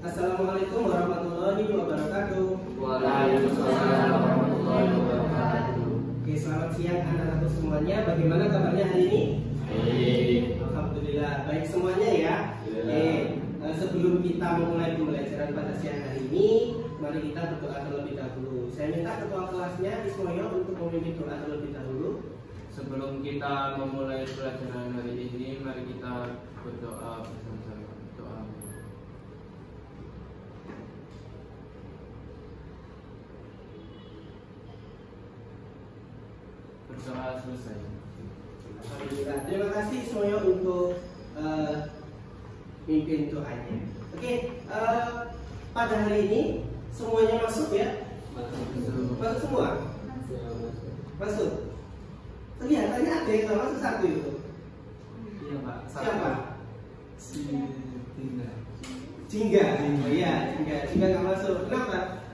Assalamualaikum warahmatullahi wabarakatuh. Waalaikumsalam warahmatullahi wabarakatuh. Oke, selamat siang anak-anak semuanya. Bagaimana kabarnya hari ini? Baik. Alhamdulillah, baik semuanya ya. Sebelum kita memulai pembelajaran pada siang hari ini, mari kita berdoa terlebih dahulu. Saya minta ketua kelasnya Ismoyo untuk memimpin doa terlebih dahulu. Sebelum kita memulai pelajaran hari ini, mari kita berdoa bersama-sama. Doa. Berdoa selesai. Alhamdulillah. Terima kasih Ismoyo untuk mimpin doanya. Oke, pada hari ini semuanya masuk ya? Masuk semua? Masuk. Kelihatannya ada yang nggak masuk satu itu. Iya Pak. Siapa? Jingga. Jingga. Oh iya, Jingga nggak masuk. Kenapa?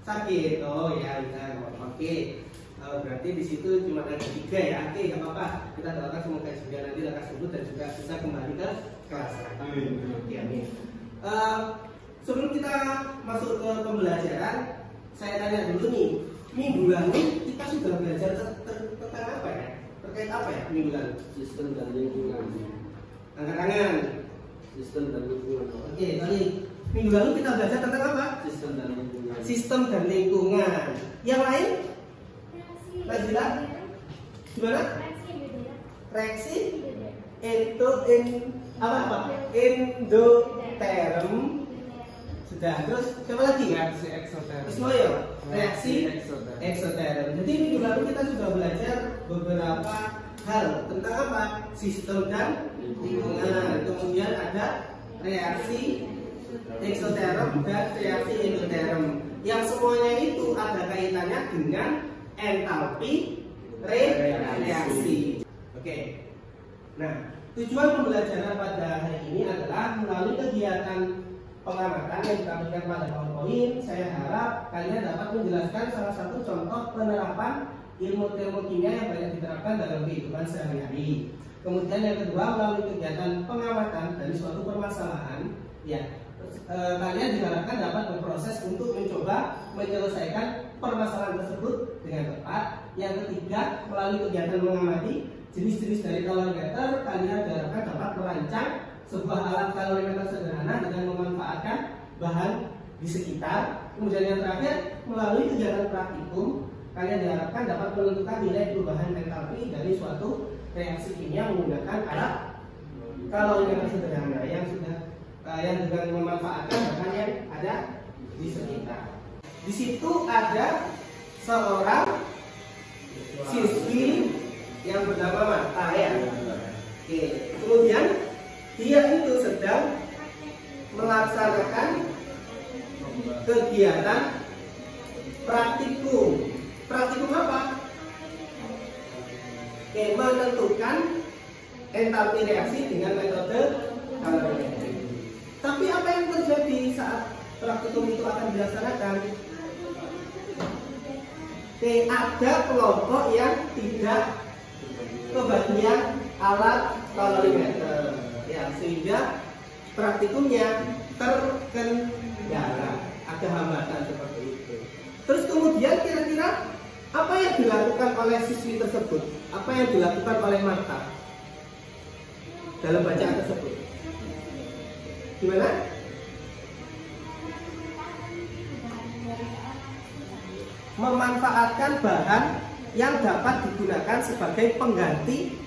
Sakit. Oh ya, bisa. Oke. Berarti di situ cuma ada 3 ya. Oke, nggak apa-apa. Kita doakan semoga Jingga nanti lekas sembuh dan juga bisa kembali ke kelas. Amin. Oke, amin. Sebelum kita masuk ke pembelajaran, saya tanya dulu nih. Minggu lalu kita sudah belajar tentang apa ya? Terkait apa ya minggu lalu? Sistem dan lingkungan. Angkat tangan. Sistem dan lingkungan. Oke, tadi minggu lalu kita belajar tentang apa? Sistem dan lingkungan. Sistem dan lingkungan. Yang lain? Najila? Gimana? Reaksi? Endoterm. Sudah. Terus siapa lagi? Reaksi eksoterm. Ismoyo. Reaksi eksoterm. eksoterm. Jadi minggu lalu kita sudah belajar beberapa hal tentang apa? Sistem dan lingkungan. Kemudian ada reaksi eksoterm dan reaksi endoterm. Yang semuanya itu ada kaitannya dengan entalpi reaksi. Oke. Nah, tujuan pembelajaran pada hari ini adalah melalui kegiatan pengamatan yang ditampilkan pada PowerPoint. Saya harap kalian dapat menjelaskan salah satu contoh penerapan ilmu termokimia yang banyak diterapkan dalam kehidupan sehari-hari. Kemudian yang kedua, melalui kegiatan pengamatan dari suatu permasalahan, ya, kalian diharapkan dapat berproses untuk mencoba menyelesaikan permasalahan tersebut dengan tepat. Yang ketiga, melalui kegiatan mengamati jenis-jenis dari kalorimeter, kalian diharapkan dapat merancang sebuah alat kalorimeter sederhana dengan memanfaatkan bahan di sekitar. Kemudian yang terakhir, melalui kegiatan praktikum, kalian diharapkan dapat menentukan nilai perubahan entalpi dari suatu reaksi kimia menggunakan alat kalorimeter sederhana yang dengan memanfaatkan bahan yang ada di sekitar. Di situ ada seorang siswi yang bernama Marta ya. Oke, kemudian dia itu sedang melaksanakan kegiatan praktikum. Praktikum apa? Oke, menentukan entalpi reaksi dengan metode kalorimetri. Tapi apa yang terjadi saat praktikum itu akan dilaksanakan? Oke, ada kelompok yang tidak kebagian alat kalorimeter, ya, sehingga praktikumnya terkendala, ada hambatan seperti itu. Terus kemudian kira-kira apa yang dilakukan oleh siswi tersebut? Apa yang dilakukan oleh Marta dalam bacaan tersebut? Gimana? Memanfaatkan bahan yang dapat digunakan sebagai pengganti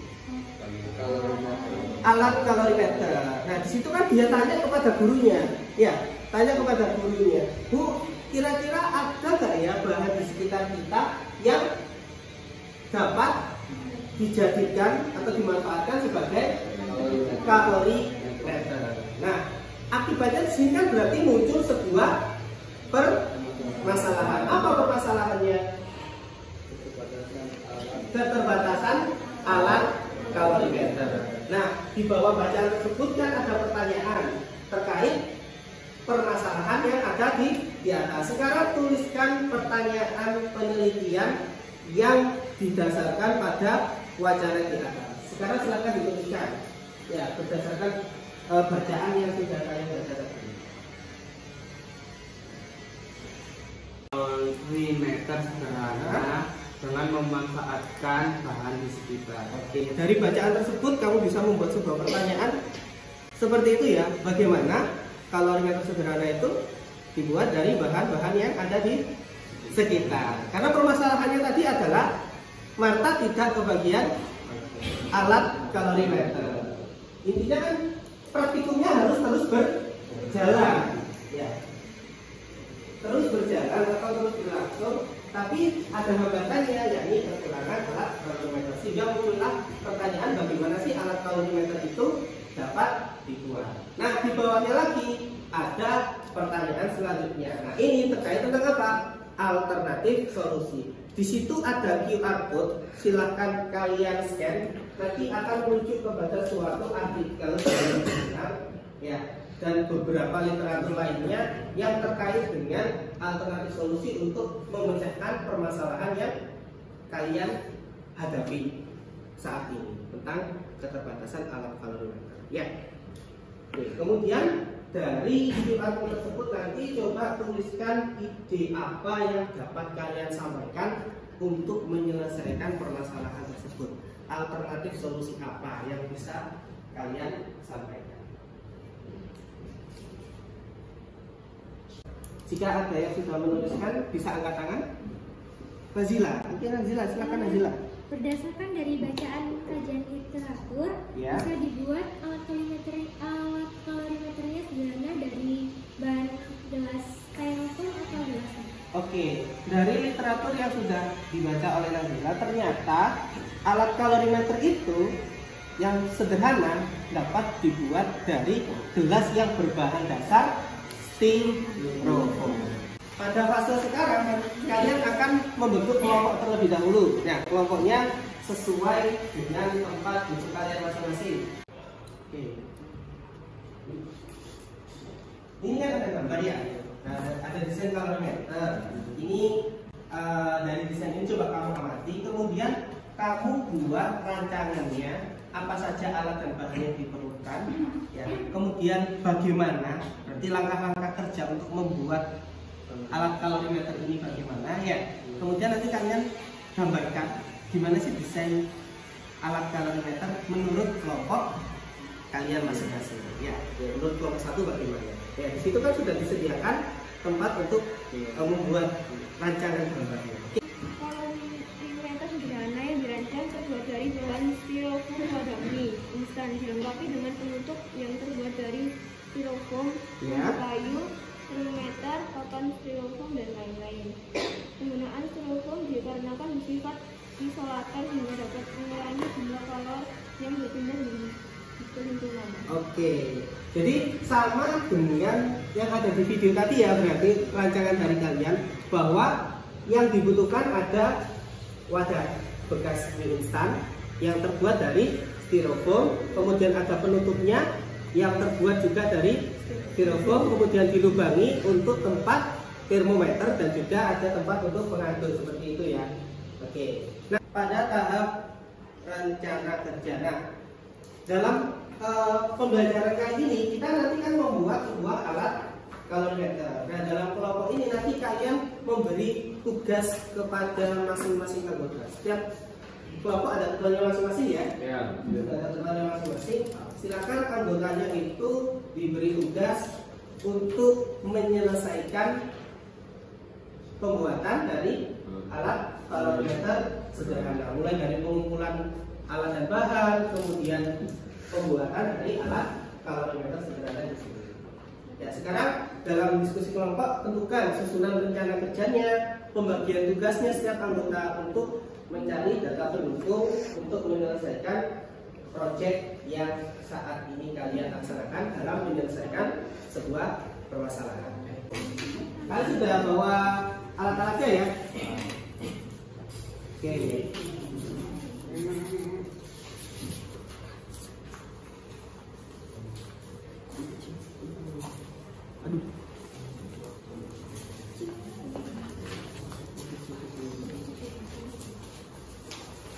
alat kalorimeter. Nah, di situ kan dia tanya kepada gurunya, ya, tanya kepada gurunya, Bu, kira-kira ada nggak ya bahan di sekitar kita yang dapat dijadikan atau dimanfaatkan sebagai kalorimeter? Nah, akibatnya di sini kan berarti muncul sebuah permasalahan. Apa permasalahannya? Keterbatasan alat kalorimeter. Nah, di bawah bacaan tersebut kan ada pertanyaan terkait permasalahan yang ada di atas. Sekarang tuliskan pertanyaan penelitian yang didasarkan pada wacana di atas. Sekarang silakan dituliskan, ya, berdasarkan bacaan yang sudah saya baca tadi. sekitar sederhana dengan memanfaatkan bahan di sekitar. Oke, dari bacaan tersebut kamu bisa membuat sebuah pertanyaan seperti itu ya. Bagaimana kalorimeter sederhana itu dibuat dari bahan-bahan yang ada di sekitar? Karena permasalahannya tadi adalah Marta tidak kebagian alat kalorimeter. Intinya kan praktikumnya harus terus berjalan, ya. Terus berjalan atau terus berlangsung, tapi ada hambatannya, yakni kekurangan alat kalorimeter. Sehingga muncullah pertanyaan bagaimana sih alat kalorimeter itu dapat dibuat. Nah, di bawahnya lagi ada pertanyaan selanjutnya. Nah, ini terkait tentang apa? Alternatif solusi. Di situ ada QR code, silahkan kalian scan. Nanti akan menuju kepada suatu artikel ya, dan beberapa literatur lainnya yang terkait dengan alternatif solusi untuk memecahkan permasalahan yang kalian hadapi saat ini tentang keterbatasan alat kalorimeter. Ya. Oke, kemudian dari QR code tersebut nanti coba tuliskan ide apa yang dapat kalian sampaikan untuk menyelesaikan permasalahan tersebut. Alternatif solusi apa yang bisa kalian sampaikan? Jika ada yang sudah menuliskan, bisa angkat tangan. Nazila, mungkin Nazila, silakan Nazila. Berdasarkan dari bacaan kajian literatur, Ya. bisa dibuat alat kalorimeternya sederhana dari bahan gelas styrofoam atau gelas. Oke, dari literatur yang sudah dibaca oleh Nazila, ternyata alat kalorimeter itu yang sederhana dapat dibuat dari gelas yang berbahan dasar styrofoam. Pada fase sekarang, kalian akan membentuk kelompok terlebih dahulu. Nah, kelompoknya sesuai dengan tempat duduk kalian masing-masing. Oke. Ini kan ada gambar ya. Nah, ada desain kalorimeter. Ini dari desain ini coba kamu amati. Kemudian kamu buat rancangannya, apa saja alat dan bahan yang diperlukan. Ya. Kemudian bagaimana? Berarti langkah-langkah kerja untuk membuat alat kalorimeter ini bagaimana ya. Kemudian nanti kalian gambarkan gimana sih desain alat kalorimeter menurut kelompok kalian masing-masing ya. Menurut kelompok satu bagaimana ya. Di situ kan sudah disediakan tempat untuk membuat rancangan gambarnya. Kalorimeter sederhana yang dirancang terbuat dari bahan styrofoam pada mie instan, dilengkapi dengan penutup yang terbuat dari styrofoam, Ya. kayu, termometer, papan styrofoam dan lain-lain. Penggunaan styrofoam dikarenakan bersifat isolator hingga dapat mengurangi jumlah kalor yang berpindah di lingkungan. Oke, jadi sama dengan yang ada di video tadi ya, berarti rancangan dari kalian bahwa yang dibutuhkan ada wadah bekas mie instan yang terbuat dari styrofoam, kemudian ada penutupnya yang terbuat juga dari styrofoam, kemudian dilubangi untuk tempat termometer dan juga ada tempat untuk pengatur seperti itu ya. Oke. Nah, pada tahap rencana kerja. Nah, dalam pembelajaran kali ini kita nanti kan membuat sebuah alat kalorimeter. Nah, dalam kelompok ini nanti kalian memberi tugas kepada masing-masing anggota. Setiap kelompok ada ketuanya masing-masing ya. Ya. Ada ketuanya masing-masing. Silakan anggotanya itu diberi tugas untuk menyelesaikan pembuatan dari alat kalorimeter sederhana, mulai dari pengumpulan alat dan bahan, kemudian pembuatan dari alat kalorimeter sederhana itu sendiri. Ya, sekarang dalam diskusi kelompok tentukan susunan rencana kerjanya, pembagian tugasnya setiap anggota untuk mencari data pendukung untuk menyelesaikan proyek yang saat ini kalian laksanakan dalam menyelesaikan sebuah permasalahan. Kalian sudah bawa alat-alatnya ya? Oke. Aduh.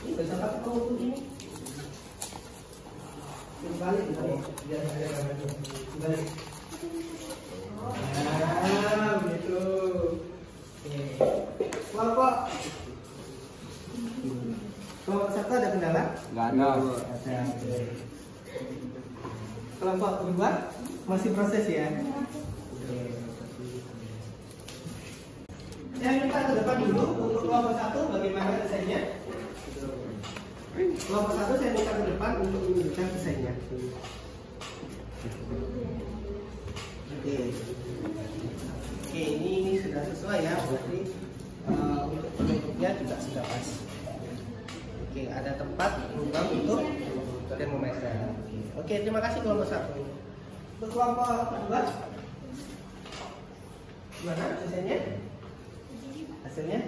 Ini bisa pakai pengukur ini. Balik, biar balik. Nah, begitu. Oke. Kelompok Ada. Kelompok kedua masih proses ya. Saya minta ke depan dulu untuk kelompok 1 bagaimana desainnya. Kelompok 1 saya minta ke depan untuk menunjukkan desainnya. Oke, ini sudah sesuai ya, berarti untuk bentuknya juga sudah pas. Oke, ada tempat lubang untuk termometer. Oke, terima kasih kelompok 1. Untuk kelompok 2, gimana desainnya? Hasilnya?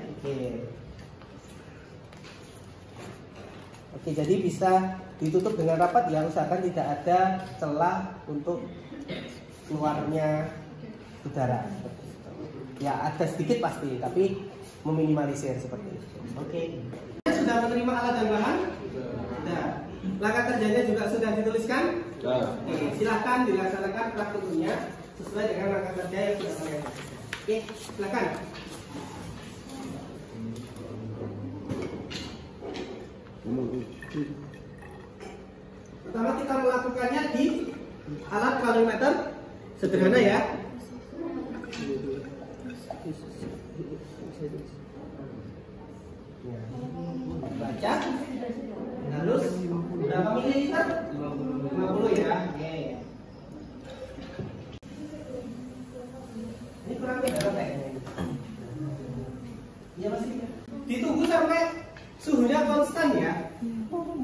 Oke, jadi bisa ditutup dengan rapat ya, usahakan tidak ada celah untuk keluarnya udara. Ya ada sedikit pasti, tapi meminimalisir seperti itu. Oke. Sudah menerima alat dan bahan? Sudah. Langkah kerjanya juga sudah dituliskan? Oke, silakan dilaksanakan praktikumnya sesuai dengan langkah kerja yang sudah saya. Oke, silakan. Pertama kita melakukannya di alat kalorimeter sederhana ya. Baca. Terus berapa mililiter? 50 ya. Oke. Ini kurang berapa ya? Ya masih. Ditunggu sampai suhunya konstan ya.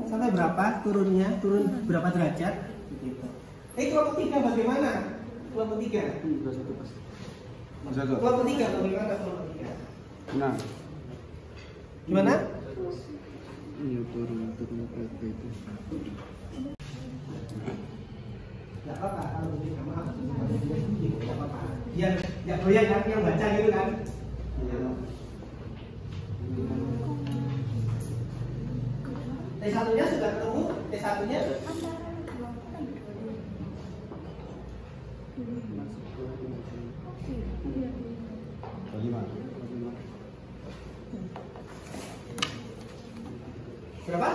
Sampai berapa turunnya? Turun berapa derajat? Begitu. Kelompok 3 bagaimana? Kelompok 3. Kelompok 3 bagaimana kelompok 3? Nah. Gimana? Iya turun kayak gitu. Gak apa-apa kalau ini sama gak apa-apa. Biar gak goyang kan yang baca gitu kan. T1-nya sudah ketemu, T1-nya berapa?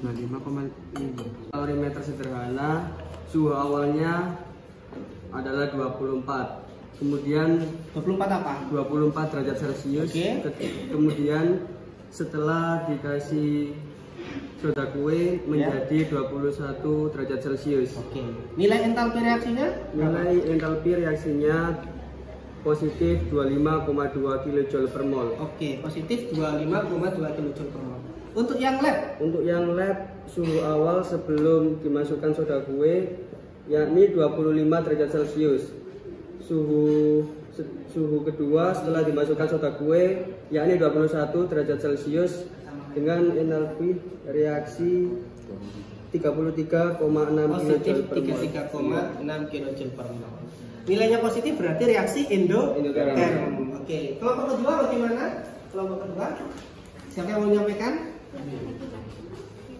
5,5. Kalorimeter sederhana, suhu awalnya adalah 24. Kemudian 24 apa? 24 derajat Celcius. Oke. Kemudian setelah dikasih soda kue menjadi 21 derajat Celcius. Oke. Nilai entalpi reaksinya? Nilai entalpi reaksinya positif 25,2 kJ per mol. Oke, positif 25,2 kJ per mol. Untuk yang lab? Untuk yang lab, suhu awal sebelum dimasukkan soda kue yakni 25 derajat Celcius. Suhu kedua setelah dimasukkan soda kue yakni 21 derajat Celcius dengan entalpi reaksi 33,6 positif kJ per mol. 33,6 kJ per mol. Nilainya positif berarti reaksi endoterm. Oke, kelompok kedua bagaimana? Kelompok kedua, siapa yang mau menyampaikan?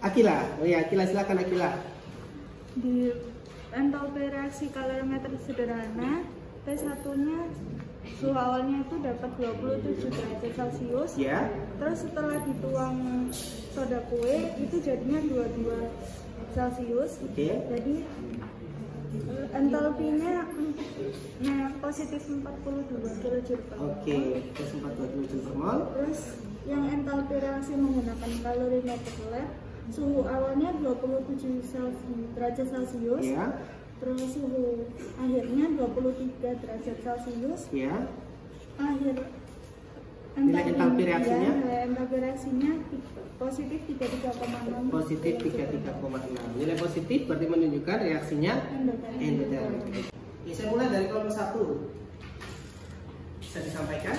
Akila. Oh ya, Akila, silakan Akila. Di entalpi reaksi kalorimeter sederhana, T1-nya suhu awalnya itu dapat 27 derajat Celcius. Ya. Terus setelah dituang soda kue itu jadinya 22 Celcius. Oke. Jadi entalpinya positif 42 kJ per mol. Oke, plus 42 kJ per mol. Terus yang entalpi reaksi menggunakan kalorimeter lab, suhu awalnya 27 derajat Celcius. Ya. Terus suhu akhirnya 23 derajat Celcius. Ya. Akhir Nilai entalpi reaksinya? Nilai entalpi reaksinya positif 33,6. Positif 33,6. Nilai positif berarti menunjukkan reaksinya endoterm. Oke, saya mulai dari kelompok 1. Bisa disampaikan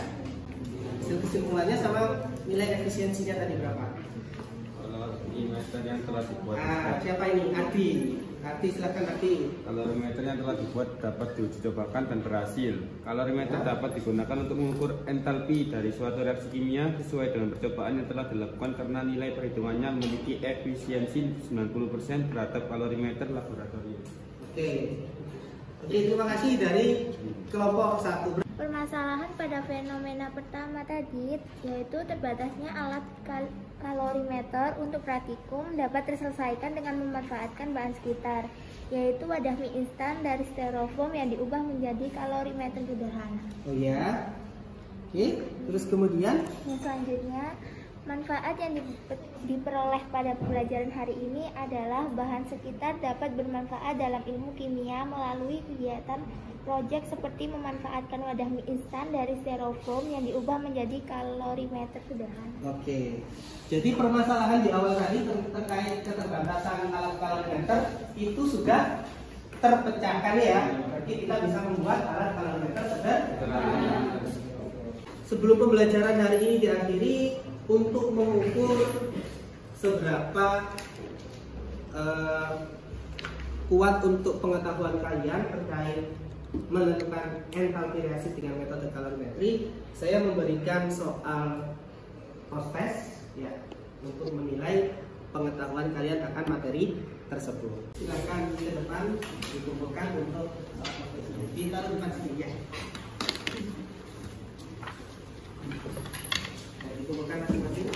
hasil kesimpulannya sama nilai efisiensinya tadi berapa? Kalau kalorimeter yang telah dibuat, siapa ini? Ardi. Ardi, silakan Ardi. kalorimeter yang telah dibuat dapat diuji cobakan dan berhasil. Kalorimeter dapat digunakan untuk mengukur entalpi dari suatu reaksi kimia sesuai dengan percobaan yang telah dilakukan karena nilai perhitungannya memiliki efisiensi 90% terhadap kalorimeter laboratorium. Oke, terima kasih dari kelompok 1. permasalahan pada fenomena pertama tadi, yaitu terbatasnya alat kalorimeter untuk praktikum, dapat terselesaikan dengan memanfaatkan bahan sekitar, yaitu wadah mie instan dari styrofoam yang diubah menjadi kalorimeter sederhana. Oh ya. Oke, terus kemudian Yang selanjutnya, manfaat yang diperoleh pada pembelajaran hari ini adalah bahan sekitar dapat bermanfaat dalam ilmu kimia melalui kegiatan proyek seperti memanfaatkan wadah mie instan dari styrofoam yang diubah menjadi kalorimeter sederhana. Oke, jadi permasalahan di awal tadi terkait keterbatasan alat kalorimeter itu sudah terpecahkan ya. Berarti kita bisa membuat alat kalorimeter sederhana. Sebelum pembelajaran hari ini diakhiri, untuk mengukur seberapa kuat untuk pengetahuan kalian terkait menentukan entalpi reaksi dengan metode kalorimetri, saya memberikan soal post-test ya untuk menilai pengetahuan kalian akan materi tersebut. Silakan ke depan dikumpulkan untuk post-test. Ditaruh depan sini ya. Dikumpulkan masing-masing.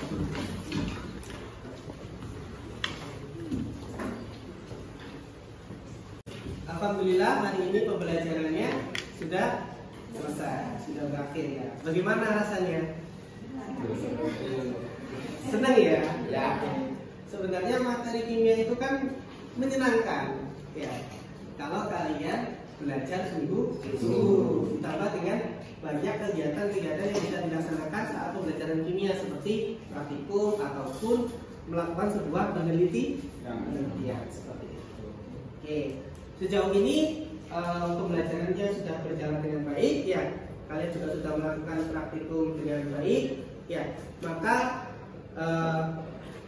Alhamdulillah hari ini pembelajarannya sudah selesai, sudah berakhir ya. Bagaimana rasanya? Senang ya? Ya. Sebenarnya materi kimia itu kan menyenangkan ya. Kalau kalian belajar sungguh-sungguh, ditambah dengan banyak kegiatan-kegiatan yang bisa dilaksanakan saat pembelajaran kimia seperti praktikum ataupun melakukan sebuah penelitian seperti itu. Oke. Sejauh ini pembelajarannya sudah berjalan dengan baik ya. Kalian juga sudah melakukan praktikum dengan baik ya. Maka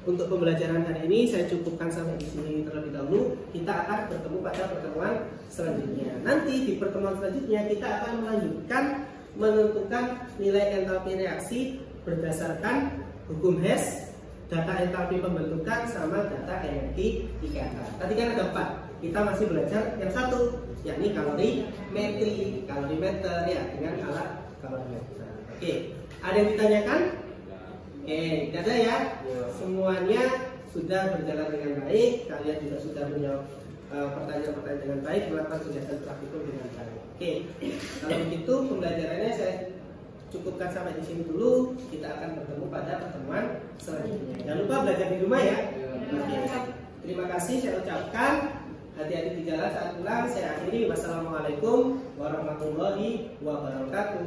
untuk pembelajaran hari ini saya cukupkan sampai di sini terlebih dahulu. Kita akan bertemu pada pertemuan selanjutnya. Nanti di pertemuan selanjutnya kita akan melanjutkan menentukan nilai entalpi reaksi berdasarkan hukum Hess, data entalpi pembentukan sama data energi ikatan. Tadi kan ada 4. Kita masih belajar yang satu, yakni kalorimeter ya, dengan alat kalorimeter. Oke, ada yang ditanyakan? Oke, tidak ada ya. Semuanya sudah berjalan dengan baik. Kalian juga sudah menjawab pertanyaan-pertanyaan dengan baik, melakukan kegiatan praktikum dengan baik. Oke, kalau begitu pembelajarannya saya cukupkan sampai di sini dulu. Kita akan bertemu pada pertemuan selanjutnya. Jangan lupa belajar di rumah ya. Oke, terima kasih saya ucapkan. Hati-hati di jalan saat pulang. Saya akhiri. Wassalamualaikum warahmatullahi wabarakatuh.